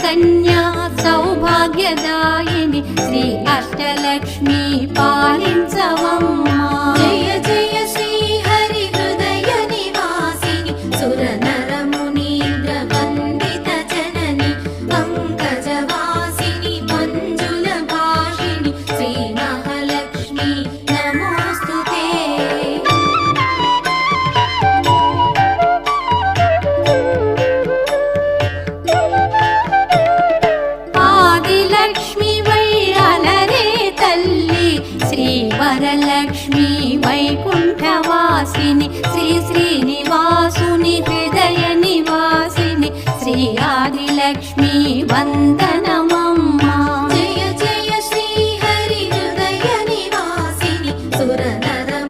కన్యా సౌభాగ్యదాయిని శ్రీ అష్టలక్ష్మి పాలించవమ్మా. జయ జయ శ్రీ హరి హృదయ నివాసిని సుర నర మునీంద్ర వందిత జనని పంకజవాసిని మంజుల భాషిణి శ్రీ మహాలక్ష్మి నమోస్తుతే. ఆదిలక్ష్మి వై అలరే తల్లి శ్రీ వరలక్ష్మి వైకుంఠవాసిని శ్రీ శ్రీనివాసుని హృదయ నివాసిని శ్రీ ఆదిలక్ష్మి వందన